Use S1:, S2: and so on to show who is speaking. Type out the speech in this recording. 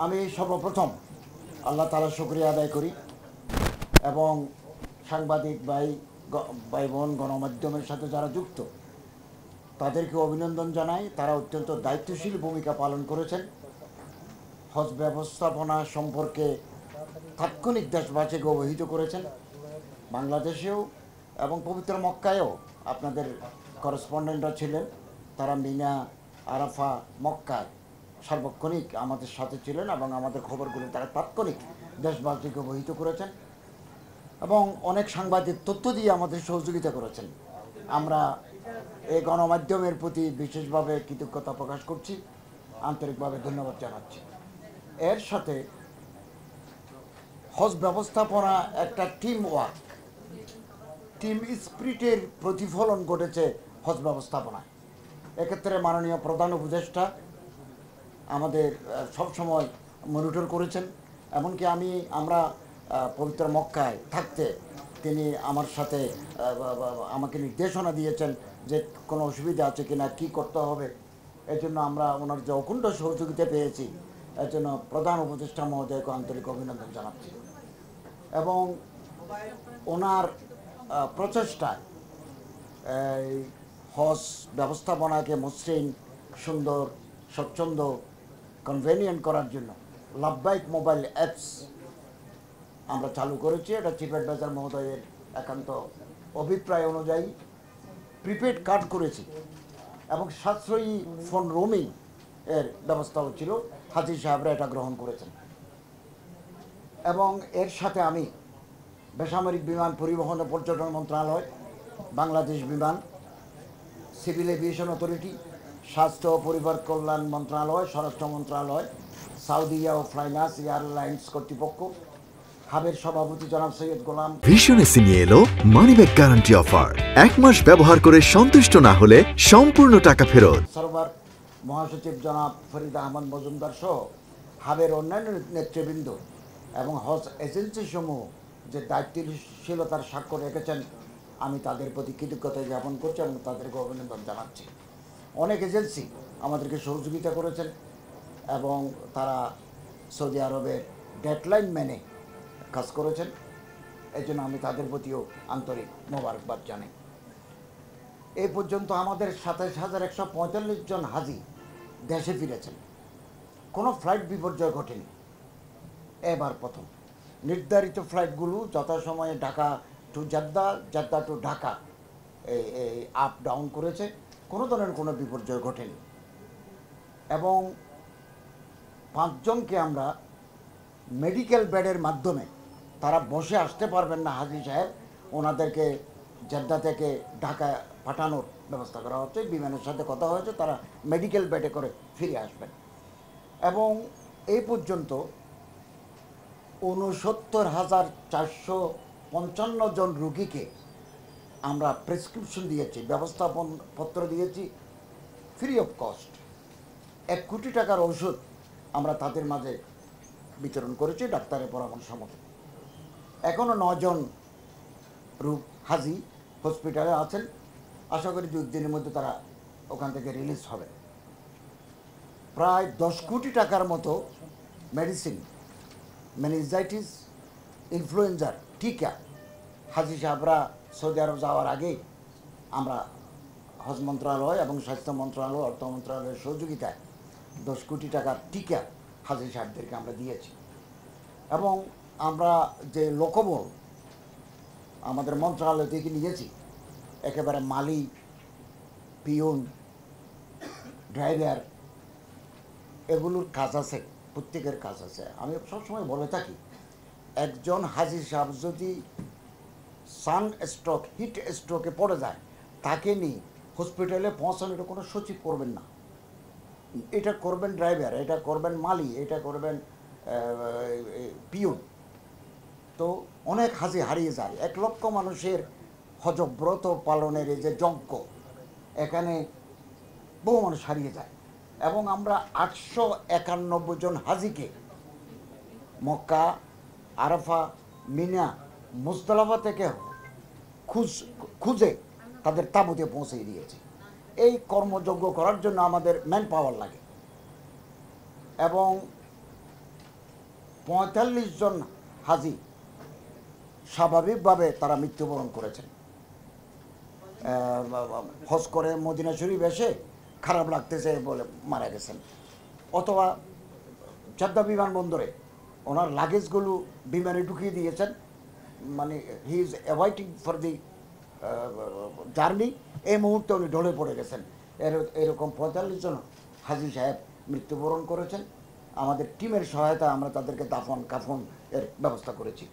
S1: আমি সর্বপ্রথম আল্লাহ তাআলার শুকরিয়া আদায় করি এবং সাংবাদিক ভাই বোন গণমাধ্যমের সাথে যারা যুক্ত তাদেরকে অভিনন্দন জানাই। তারা অত্যন্ত দায়িত্বশীল ভূমিকা পালন করেছেন। হজ ব্যবস্থাপনা সম্পর্কে তাৎক্ষণিক দেশবাসীকে অবহিত করেছেন। বাংলাদেশেও এবং পবিত্র মক্কায়ও আপনাদের করেসপন্ডেন্টরা ছিলেন। তারা মিনা, আরাফা, মক্কায় সার্বক্ষণিক আমাদের সাথে ছিলেন এবং আমাদের খবরগুলো তারা তাৎক্ষণিক দেশবাসীকে অবহিত করেছেন এবং অনেক সাংবাদিক তথ্য দিয়ে আমাদের সহযোগিতা করেছেন। আমরা এই গণমাধ্যমের প্রতি বিশেষভাবে কৃতজ্ঞতা প্রকাশ করছি, আন্তরিকভাবে ধন্যবাদ জানাচ্ছি। এর সাথে হজ ব্যবস্থাপনা একটা টিম ওয়ার্ক, টিম স্পিরিটের প্রতিফলন ঘটেছে হজ ব্যবস্থাপনায়। এক্ষেত্রে মাননীয় প্রধান উপদেষ্টা আমাদের সবসময় মনিটর করেছেন। এমনকি আমরা পবিত্র মক্কায় থাকতে তিনি আমার সাথে আমাকে নির্দেশনা দিয়েছেন যে কোনো অসুবিধা আছে কিনা, কী করতে হবে। এই জন্য আমরা ওনার যে অকুণ্ঠ সহযোগিতা পেয়েছি, এর জন্য প্রধান উপদেষ্টা মহোদয়কে আন্তরিক অভিনন্দন জানাচ্ছি। এবং ওনার প্রচেষ্টায় হজ ব্যবস্থাপনাকে মসৃণ, সুন্দর, স্বচ্ছন্দ, কনভেনিয়েন্ট করার জন্য লাভবাইক মোবাইল অ্যাপস আমরা চালু করেছি। এটা চিফ অ্যাডভাইজার মহোদয়ের একান্ত অভিপ্রায় অনুযায়ী প্রিপেড কার্ড করেছি এবং সাশ্রয়ী ফোন রোমিং এর ব্যবস্থাও ছিল। হাজী সাহেবরা এটা গ্রহণ করেছেন। এবং এর সাথে আমি বেসামরিক বিমান পরিবহন ও পর্যটন মন্ত্রণালয়, বাংলাদেশ বিমান, সিভিল এভিয়েশন অথরিটি, স্বাস্থ্য ও পরিবার কল্যাণ মন্ত্রণালয়, স্বরাষ্ট্র মন্ত্রণালয়, সাউদিয়া ও ফ্লাইনাস এয়ারলাইন্স কর্তৃপক্ষ, হাবের সভাপতি জনাব সৈয়দ গোলাম।
S2: ভীষণ এসি নিয়ে এলো মানিব্যাগ গ্যারান্টি অফার। 1 মাস ব্যবহার করে সন্তুষ্ট না হলে সম্পূর্ণ টাকা ফেরত।
S1: সরবার মহাসচিব জনাব ফরিদ আহমদ মজুমদার সহ হাবের অন্যান্য নেতৃবৃন্দ এবং হজ এজেন্সি সমূহ যে দায়িত্বশীলতার স্বাক্ষর রেখেছেন, আমি তাদের প্রতি কৃতজ্ঞতা জ্ঞাপন করছি এবং তাদেরকে অভিনন্দন জানাচ্ছি। অনেক এজেন্সি আমাদেরকে সহযোগিতা করেছেন এবং তারা সৌদি আরবের ডেডলাইন মেনে কাজ করেছেন। এই জন্য আমি তাদের প্রতিও আন্তরিক মোবারকবাদ জানাই। এই পর্যন্ত আমাদের 27,145 জন হাজি দেশে ফিরেছেন। কোনো ফ্লাইট বিপর্যয় ঘটেনি। এবার প্রথম নির্ধারিত ফ্লাইটগুলো যথাসময়ে Dhaka two Jeddah, Jeddah two Dhaka এই আপ ডাউন করেছে। কোনো ধরনের কোনো বিপর্যয় ঘটেনি। এবং 5 জনকে আমরা মেডিকেল বেডের মাধ্যমে, তারা বসে আসতে পারবেন না হাজী সাহেব, ওনাদেরকে জেদ্দা থেকে ঢাকা পাঠানোর ব্যবস্থা করা হচ্ছে। বিমানের সাথে কথা হয়েছে, তারা মেডিকেল বেডে করে ফিরে আসবেন। এবং এই পর্যন্ত 69,455 জন রুগীকে আমরা প্রেসক্রিপশন দিয়েছি, ব্যবস্থাপনপত্র দিয়েছি ফ্রি অফ কস্ট। 1 কোটি টাকার ওষুধ আমরা তাদের মাঝে বিতরণ করেছি ডাক্তারের পরামর্শ মতো। এখনও 9 জন হাজি হসপিটালে আছেন। আশা করি 2 দিনের মধ্যে তারা ওখান থেকে রিলিজ হবে। প্রায় 10 কোটি টাকার মতো মেডিসিন, মেনিনজাইটিস, ইনফ্লুয়েঞ্জার টিকা হাজি সাহেবরা সৌদি আরব যাওয়ার আগেই আমরা হজ মন্ত্রণালয় এবং স্বাস্থ্য মন্ত্রণালয়, অর্থ মন্ত্রণালয়ের সহযোগিতায় 10 কোটি টাকার টিকা হাজি সাহেবদেরকে আমরা দিয়েছি। এবং আমরা যে লোকবল আমাদের মন্ত্রণালয় থেকে নিয়েছি, একেবারে মালি, পিয়ন, ড্রাইভার, এগুলোর কাজ আছে, প্রত্যেকের কাজ আছে। আমি সবসময় বলে থাকি, একজন হাজি সাহেব যদি সান স্ট্রোক, হিট স্ট্রোকে পড়ে যায়, তাকে নিয়ে হসপিটালে পৌঁছানোর কোনো সচিব করবেন না। এটা করবেন ড্রাইভার, এটা করবেন মালি, এটা করবেন পিয়ন। তো অনেক হাজি হারিয়ে যায়। 1 লক্ষ মানুষের হজব্রত পালনের এই যে যজ্ঞ, এখানে বহু মানুষ হারিয়ে যায়। এবং আমরা 891 জন হাজিকে মক্কা, আরাফা, মিনা, মুজদালিফা থেকে খুঁজে তাদের তাঁবুতে পৌঁছে দিয়েছি। এই কর্মযজ্ঞ করার জন্য আমাদের ম্যান পাওয়ার লাগে। এবং 45 জন হাজি স্বাভাবিকভাবে তারা মৃত্যুবরণ করেছেন। হজ করে মদিনা শরীফ এসে খারাপ লাগতেছে বলে মারা গেছেন, অথবা জেদ্দা বিমানবন্দরে ওনার লাগেজগুলো বিমানে ঢুকিয়ে দিয়েছেন, মানে he is avoiding for the journey, এই মুহূর্তে উনি ঢলে পড়ে গেছেন। এরকম 45 জন হাজি সাহেব মৃত্যুবরণ করেছেন। আমাদের টিমের সহায়তায় আমরা তাদেরকে দাফন কাফন এর ব্যবস্থা করেছি।